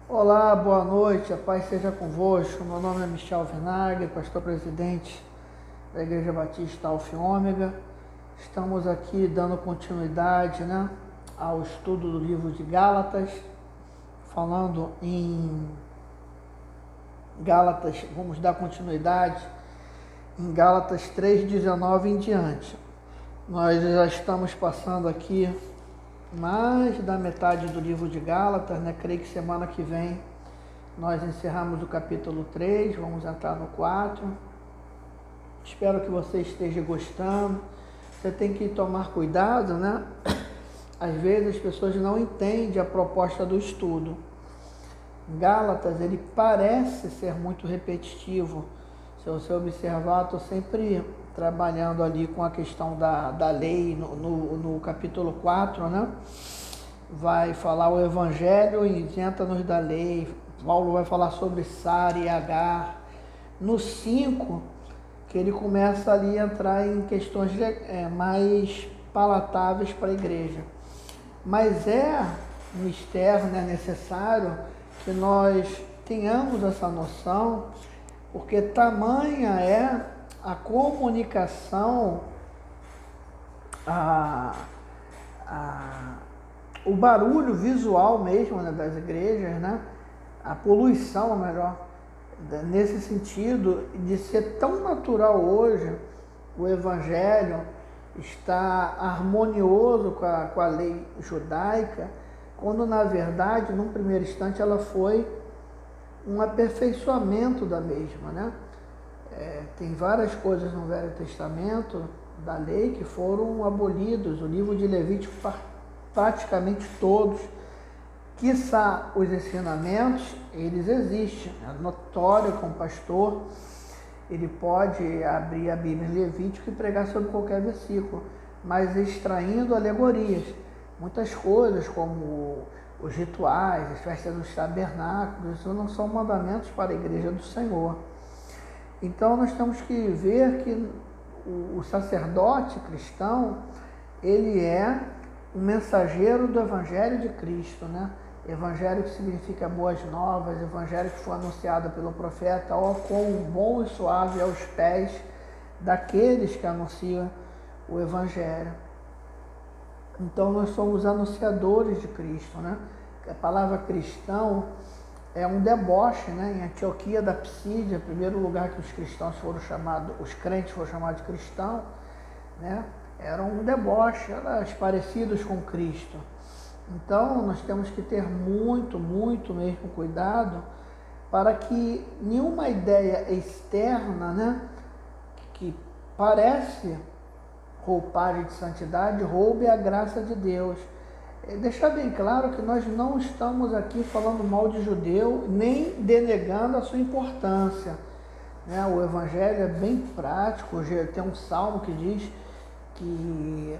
Olá, boa noite, a paz seja convosco. Meu nome é Michel Vinagre, pastor presidente da Igreja Batista Alfa e Ômega. Estamos aqui dando continuidade, ao estudo do livro de Gálatas, falando em Gálatas, vamos dar continuidade em Gálatas 3:19 em diante. Nós já estamos passando aqui mais da metade do livro de Gálatas, Creio que semana que vem nós encerramos o capítulo 3, vamos entrar no 4. Espero que você esteja gostando. Você tem que tomar cuidado, Às vezes as pessoas não entendem a proposta do estudo. Gálatas, ele parece ser muito repetitivo. Se você observar, estou sempre trabalhando ali com a questão da lei, no capítulo 4, vai falar o Evangelho isenta-nos da lei. Paulo vai falar sobre Sara e Agar. No 5, que ele começa ali a entrar em questões mais palatáveis para a igreja. Mas no externo, é necessário que nós tenhamos essa noção, porque tamanha é a comunicação, o barulho visual mesmo, das igrejas, a poluição, melhor, nesse sentido de ser tão natural hoje o Evangelho está harmonioso com a lei judaica, quando na verdade, num primeiro instante, ela foi um aperfeiçoamento da mesma, tem várias coisas no Velho Testamento da lei que foram abolidas. O livro de Levítico, praticamente todos, quiçá os ensinamentos, eles existem. É notório que um pastor, ele pode abrir a Bíblia em Levítico e pregar sobre qualquer versículo, mas extraindo alegorias. Muitas coisas, como os rituais, as festas dos tabernáculos, isso não são mandamentos para a igreja do Senhor. Então nós temos que ver que o sacerdote cristão, ele é um mensageiro do Evangelho de Cristo, Evangelho que significa boas novas, Evangelho que foi anunciado pelo profeta, quão bom e suave aos pés daqueles que anunciam o Evangelho. Então nós somos anunciadores de Cristo, A palavra cristão é um deboche, Em Antioquia da Psídia, primeiro lugar que os crentes foram chamados de cristão, Era um deboche, eram parecidos com Cristo. Então nós temos que ter muito, muito mesmo cuidado para que nenhuma ideia externa, que parece roupagem de santidade, roube a graça de Deus. Deixar bem claro que nós não estamos aqui falando mal de judeu, nem denegando a sua importância. O Evangelho é bem prático. Tem um salmo que diz que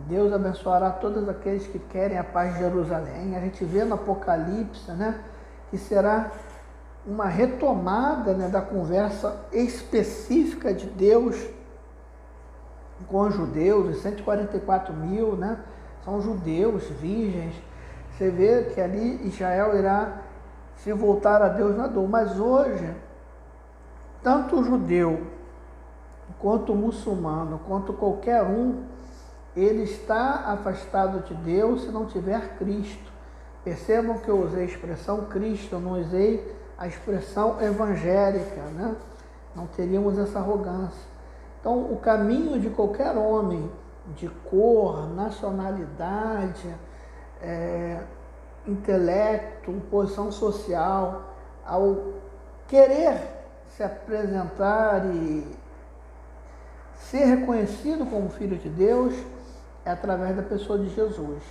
Deus abençoará todos aqueles que querem a paz de Jerusalém. A gente vê no Apocalipse, que será uma retomada, da conversa específica de Deus com os judeus, os 144 mil, são judeus, virgens. Você vê que ali Israel irá se voltar a Deus na dor. Mas hoje, tanto o judeu, quanto o muçulmano, quanto qualquer um, ele está afastado de Deus se não tiver Cristo. Percebam que eu usei a expressão Cristo, eu não usei a expressão evangélica, Não teríamos essa arrogância. Então, o caminho de qualquer homem, de cor, nacionalidade, intelecto, posição social, ao querer se apresentar e ser reconhecido como filho de Deus, é através da pessoa de Jesus.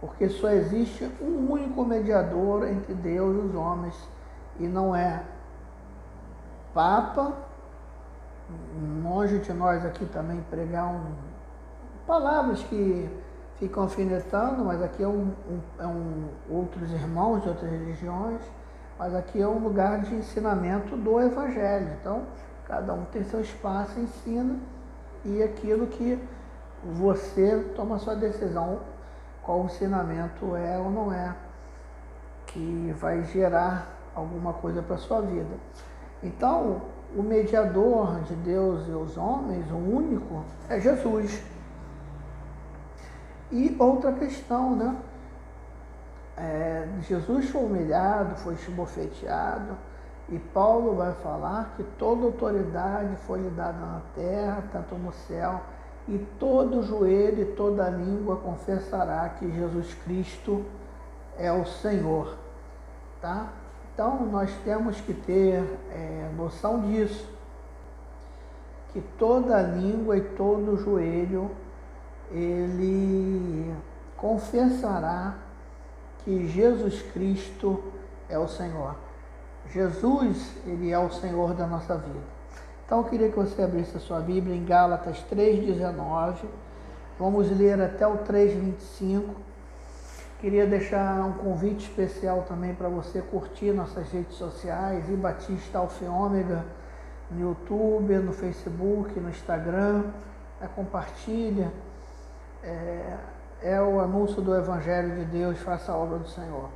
Porque só existe um único mediador entre Deus e os homens, e não é Papa. Longe de nós aqui também pregar palavras que ficam alfinetando, mas aqui outros irmãos de outras religiões, mas aqui é um lugar de ensinamento do Evangelho. Então, cada um tem seu espaço, ensina, e aquilo que você toma a sua decisão, qual o ensinamento é ou não é. que vai gerar alguma coisa para a sua vida. Então, o mediador de Deus e os homens, o único, é Jesus. E outra questão, né? Jesus foi humilhado, foi esbofeteado, e Paulo vai falar que toda autoridade foi lhe dada na terra, tanto no céu, e todo joelho e toda língua confessará que Jesus Cristo é o Senhor, tá? Então, nós temos que ter noção disso, que toda língua e todo joelho, ele confessará que Jesus Cristo é o Senhor. Jesus, ele é o Senhor da nossa vida. Então, eu queria que você abrisse a sua Bíblia em Gálatas 3,19. Vamos ler até o 3,25. Queria deixar um convite especial também para você curtir nossas redes sociais, e Batista Alfa e Ômega, no YouTube, no Facebook, no Instagram. Compartilha. É o anúncio do Evangelho de Deus, faça a obra do Senhor.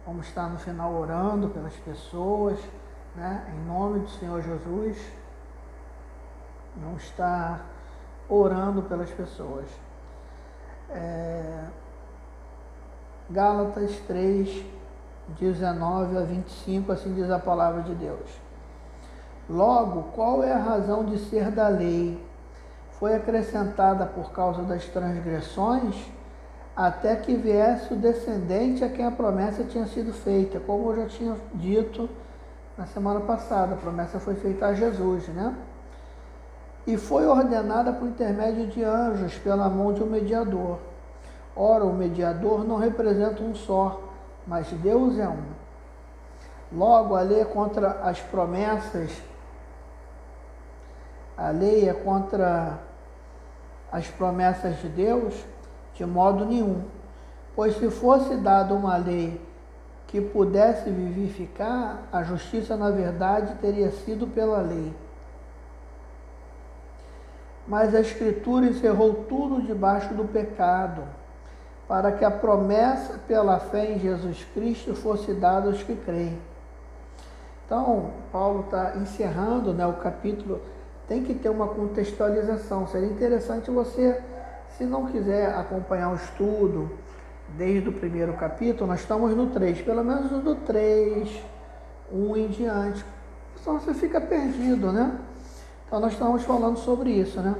Vamos estar no final orando pelas pessoas, né? Em nome do Senhor Jesus. Vamos estar orando pelas pessoas. Gálatas 3, 19 a 25, assim diz a palavra de Deus. Logo, qual é a razão de ser da lei? Foi acrescentada por causa das transgressões, até que viesse o descendente a quem a promessa tinha sido feita. Como eu já tinha dito na semana passada, a promessa foi feita a Jesus, né? E foi ordenada por intermédio de anjos, pela mão de um mediador. Ora, o mediador não representa um só, mas Deus é um. Logo, a lei é contra as promessas, a lei é contra as promessas de Deus? De modo nenhum. Pois se fosse dada uma lei que pudesse vivificar, a justiça, na verdade, teria sido pela lei. Mas a Escritura encerrou tudo debaixo do pecado, para que a promessa pela fé em Jesus Cristo fosse dada aos que creem. Então, Paulo está encerrando, né, o capítulo. Tem que ter uma contextualização. Seria interessante você, se não quiser acompanhar o estudo desde o primeiro capítulo, nós estamos no 3, pelo menos no 3, 1 em diante. Senão você fica perdido, né? Então nós estamos falando sobre isso, né?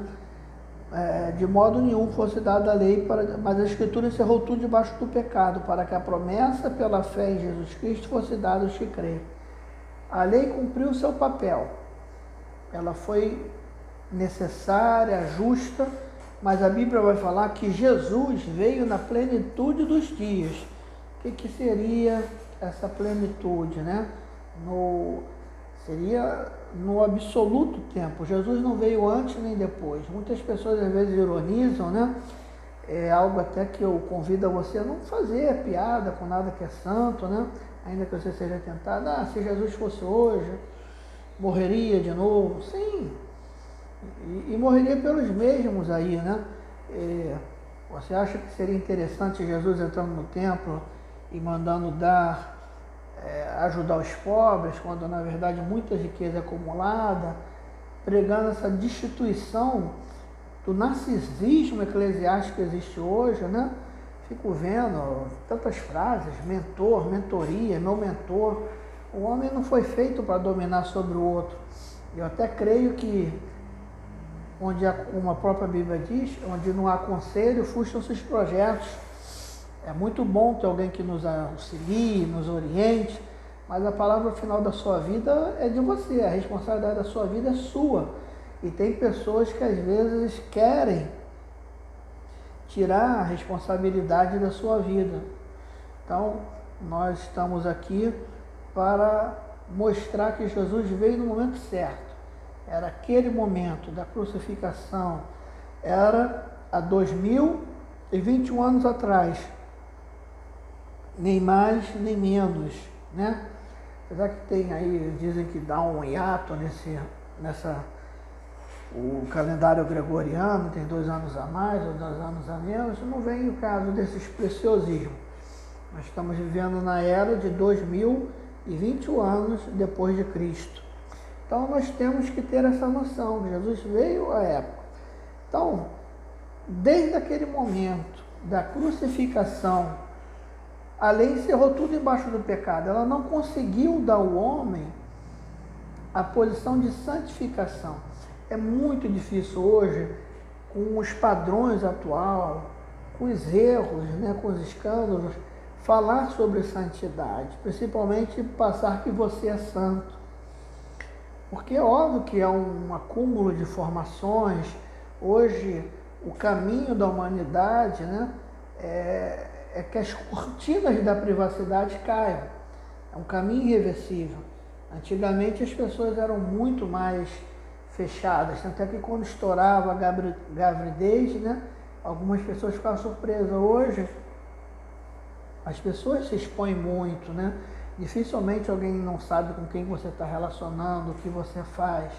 De modo nenhum fosse dada a lei, mas a Escritura encerrou tudo debaixo do pecado, para que a promessa pela fé em Jesus Cristo fosse dada aos que creem. A lei cumpriu o seu papel. Ela foi necessária, justa, mas a Bíblia vai falar que Jesus veio na plenitude dos dias. O que seria essa plenitude, né? Seria no absoluto tempo. Jesus não veio antes nem depois. Muitas pessoas às vezes ironizam, né? É algo até que eu convido a você a não fazer piada com nada que é santo, né? Ainda que você seja tentado. Se Jesus fosse hoje, morreria de novo. Sim. E morreria pelos mesmos aí, né? Você acha que seria interessante Jesus entrando no templo e mandando ajudar os pobres, quando na verdade muita riqueza acumulada, pregando essa destituição do narcisismo eclesiástico que existe hoje, né? Fico vendo tantas frases, mentor, mentoria, meu mentor. O homem não foi feito para dominar sobre o outro. Eu até creio que, como a própria Bíblia diz, onde não há conselho, frustram-se os projetos. É muito bom ter alguém que nos auxilie, nos oriente, mas a palavra final da sua vida é de você, a responsabilidade da sua vida é sua. E tem pessoas que às vezes querem tirar a responsabilidade da sua vida. Então, nós estamos aqui para mostrar que Jesus veio no momento certo. Era aquele momento da crucificação, era há 2021 anos atrás, nem mais nem menos, né? Apesar que tem aí, dizem que dá um hiato o calendário gregoriano, tem 2 anos a mais ou 2 anos a menos, não vem o caso desses preciosismos. Nós estamos vivendo na era de 2021 anos depois de Cristo. Então nós temos que ter essa noção que Jesus veio à época. Então, desde aquele momento da crucificação, a lei encerrou tudo embaixo do pecado. Ela não conseguiu dar ao homem a posição de santificação. É muito difícil hoje, com os padrões atuais, com os erros, com os escândalos, falar sobre santidade, principalmente passar que você é santo. Porque é óbvio que é um acúmulo de informações. Hoje, o caminho da humanidade é que as cortinas da privacidade caiam. É um caminho irreversível. Antigamente as pessoas eram muito mais fechadas, tanto é que quando estourava a gravidez, algumas pessoas ficavam surpresas. Hoje, as pessoas se expõem muito, Dificilmente alguém não sabe com quem você está relacionando, o que você faz.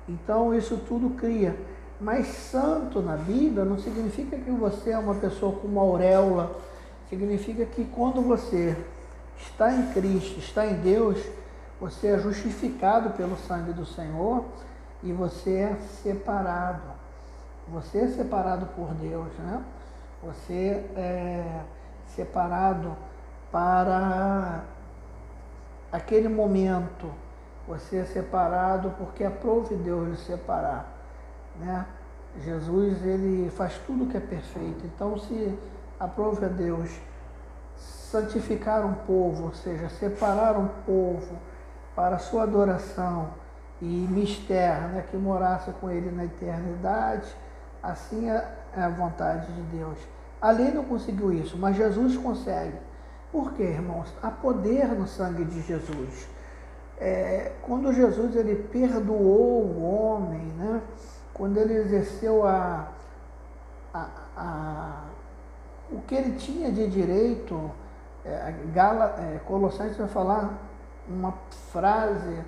Então isso tudo cria. Mas santo na Bíblia não significa que você é uma pessoa com uma auréola. Significa que quando você está em Cristo, está em Deus, você é justificado pelo sangue do Senhor e você é separado. Você é separado por Deus, Você é separado para aquele momento. Você é separado porque aprove Deus lhe separar, Jesus, ele faz tudo que é perfeito. Então, se aprove a Deus santificar um povo, ou seja, separar um povo para a sua adoração e mistério, que morasse com ele na eternidade, assim é a vontade de Deus. A lei não conseguiu isso, mas Jesus consegue. Por quê, irmãos? Há poder no sangue de Jesus. Quando Jesus ele perdoou o homem, quando ele exerceu o que ele tinha de direito, Colossenses vai falar uma frase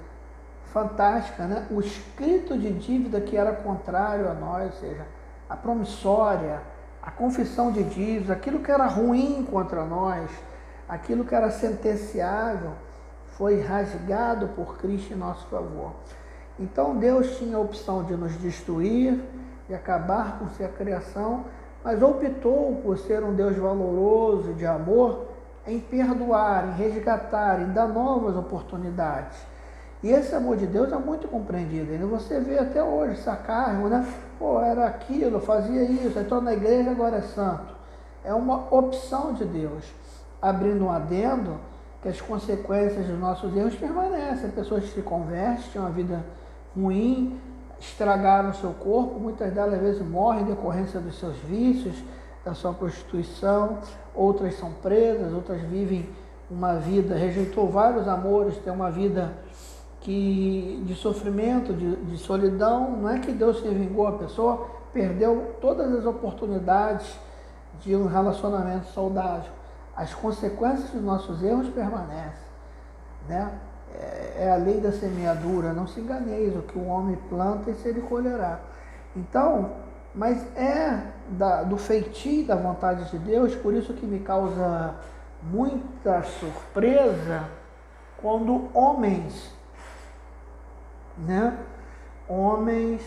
fantástica, O escrito de dívida que era contrário a nós, ou seja, a promissória, a confissão de dívidas, aquilo que era ruim contra nós, aquilo que era sentenciável, foi rasgado por Cristo em nosso favor. Então Deus tinha a opção de nos destruir, de acabar com a criação, mas optou por ser um Deus valoroso, de amor, em perdoar, em resgatar, em dar novas oportunidades. E esse amor de Deus é muito compreendido. E você vê até hoje essa carga, era aquilo, fazia isso, entrou na igreja, agora é santo. É uma opção de Deus, abrindo um adendo que as consequências dos nossos erros permanecem. Pessoas que se convertem, têm uma vida ruim, estragaram o seu corpo, muitas delas às vezes morrem em decorrência dos seus vícios, da sua prostituição, outras são presas, outras vivem uma vida, rejeitou vários amores, tem uma vida de sofrimento, de solidão. Não é que Deus se vingou, a pessoa perdeu todas as oportunidades de um relacionamento saudável. As consequências dos nossos erros permanecem, É a lei da semeadura, não se enganeis, o que o homem planta, isso ele colherá. Então, mas do feitio da vontade de Deus, por isso que me causa muita surpresa quando homens, homens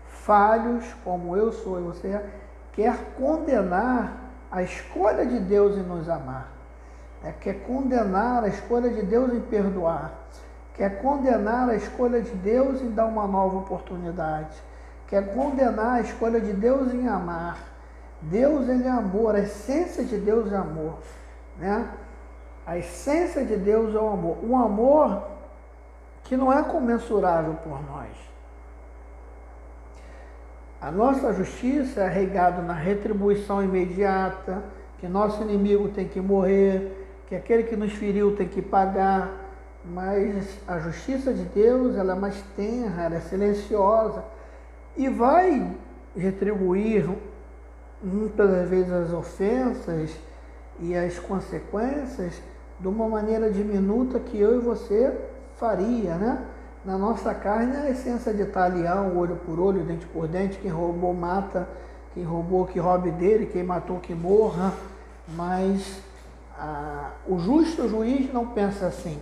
falhos, como eu sou e você é, quer condenar a escolha de Deus em nos amar, quer condenar a escolha de Deus em perdoar, quer condenar a escolha de Deus em dar uma nova oportunidade, quer condenar a escolha de Deus em amar. Deus, ele é amor, a essência de Deus é amor, A essência de Deus é o amor, um amor que não é comensurável por nós. A nossa justiça é regada na retribuição imediata, que nosso inimigo tem que morrer, que aquele que nos feriu tem que pagar, mas a justiça de Deus, ela é mais tenra, ela é silenciosa e vai retribuir muitas das vezes as ofensas e as consequências de uma maneira diminuta que eu e você faria, Na nossa carne, a essência de leão, olho por olho, dente por dente, quem roubou mata, quem roubou que roube dele, quem matou que morra, mas O justo juiz não pensa assim.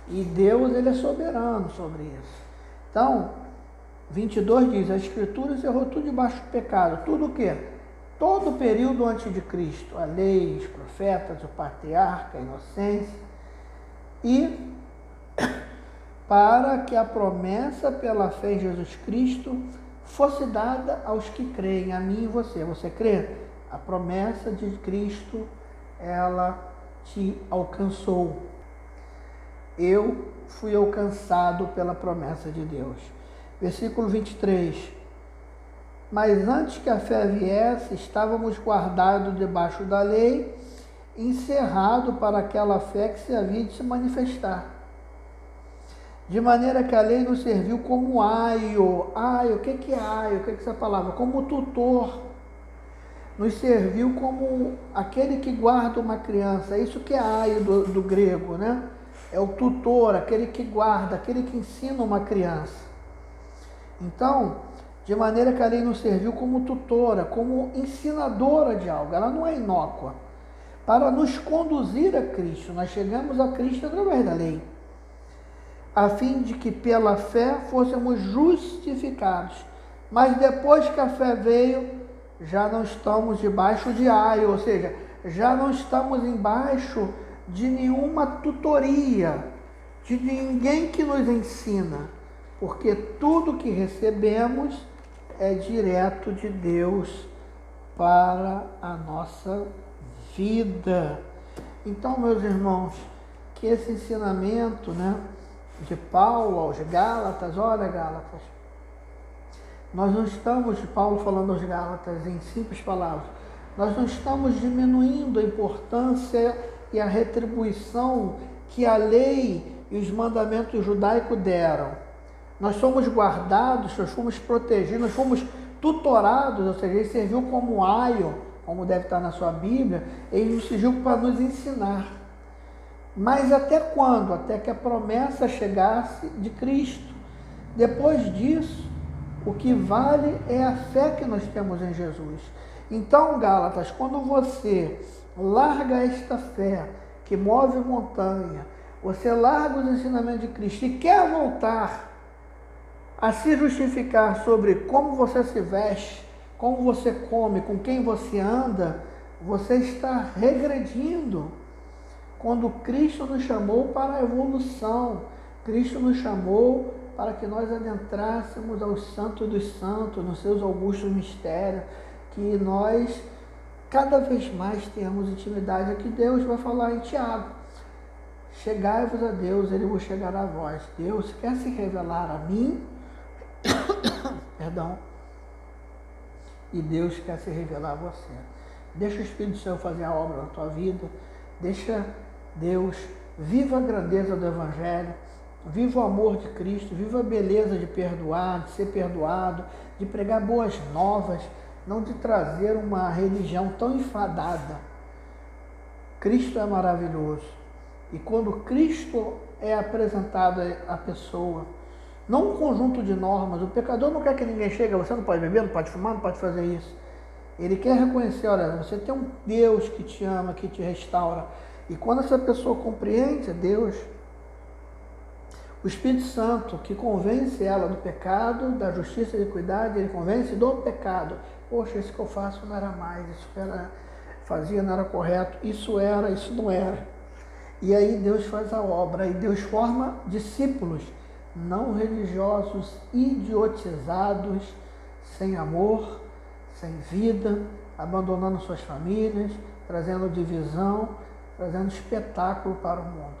E Deus, ele é soberano sobre isso. Então, 22 diz, a Escritura encerrou tudo debaixo do pecado. Tudo o quê? Todo o período antes de Cristo. A lei, os profetas, o patriarca, a inocência. E para que a promessa pela fé em Jesus Cristo fosse dada aos que creem, a mim e você. Você crê? A promessa de Cristo, ela te alcançou. Eu fui alcançado pela promessa de Deus. Versículo 23. Mas antes que a fé viesse, estávamos guardados debaixo da lei, encerrado para aquela fé que se havia de se manifestar. De maneira que a lei nos serviu como aio. Aio, o que é aio? O que é essa palavra? Como tutor. Nos serviu como aquele que guarda uma criança. Isso que é aio do grego, né? É o tutor, aquele que guarda, aquele que ensina uma criança. Então, de maneira que a lei nos serviu como tutora, como ensinadora de algo. Ela não é inócua. Para nos conduzir a Cristo. Nós chegamos a Cristo através da lei, a fim de que pela fé fôssemos justificados. Mas depois que a fé veio, já não estamos debaixo de aio, ou seja, já não estamos embaixo de nenhuma tutoria, de ninguém que nos ensina, porque tudo que recebemos é direto de Deus para a nossa vida. Então, meus irmãos, que esse ensinamento, né, de Paulo aos Gálatas, olha Gálatas, nós não estamos, Paulo falando aos Gálatas em simples palavras, nós não estamos diminuindo a importância e a retribuição que a lei e os mandamentos judaicos deram. Nós somos guardados, nós fomos protegidos, nós fomos tutorados, ou seja, ele serviu como aio, como deve estar na sua Bíblia, ele nos serviu para nos ensinar. Mas até quando? Até que a promessa chegasse de Cristo. Depois disso, o que vale é a fé que nós temos em Jesus. Então, Gálatas, quando você larga esta fé que move montanha, você larga os ensinamentos de Cristo e quer voltar a se justificar sobre como você se veste, como você come, com quem você anda, você está regredindo. Quando Cristo nos chamou para a evolução, Cristo nos chamou para que nós adentrássemos ao Santo dos Santos, nos seus augustos mistérios, que nós cada vez mais tenhamos intimidade. Aqui Deus vai falar em Tiago, chegai-vos a Deus, Ele vos chegará a vós. Deus quer se revelar a mim, perdão, e Deus quer se revelar a você. Deixa o Espírito Santo fazer a obra na tua vida, deixa Deus, viva a grandeza do Evangelho, viva o amor de Cristo, viva a beleza de perdoar, de ser perdoado, de pregar boas novas, não de trazer uma religião tão enfadada. Cristo é maravilhoso. E quando Cristo é apresentado à pessoa, não um conjunto de normas, o pecador não quer que ninguém chegue, você não pode beber, não pode fumar, não pode fazer isso. Ele quer reconhecer, olha, você tem um Deus que te ama, que te restaura. E quando essa pessoa compreende Deus, o Espírito Santo que convence ela do pecado, da justiça e da equidade, ele convence do pecado. Poxa, isso que eu faço não era mais, isso que era, fazia não era correto, isso era, isso não era. E aí Deus faz a obra, e Deus forma discípulos não religiosos, idiotizados, sem amor, sem vida, abandonando suas famílias, trazendo divisão, trazendo espetáculo para o mundo.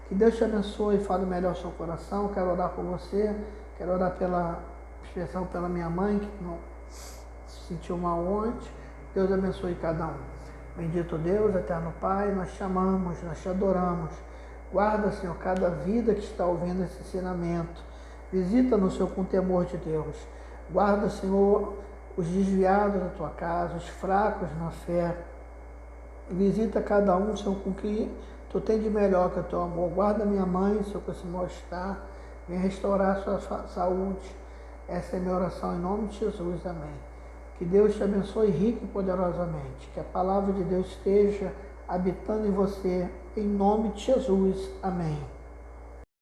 Que Deus te abençoe e fale melhor o seu coração. Quero orar por você, quero orar especial pela minha mãe, que não se sentiu mal ontem. Deus abençoe cada um. Bendito Deus, eterno Pai, nós te amamos, nós te adoramos. Guarda, Senhor, cada vida que está ouvindo esse ensinamento. Visita-nos, Senhor, com temor de Deus. Guarda, Senhor, os desviados da tua casa, os fracos na fé. Visita cada um, Senhor, com que tu tem de melhor que é o teu amor. Guarda minha mãe, Senhor, com esse mal-estar. Venha restaurar a sua saúde. Essa é a minha oração em nome de Jesus. Amém. Que Deus te abençoe rica e poderosamente. Que a palavra de Deus esteja habitando em você, em nome de Jesus. Amém.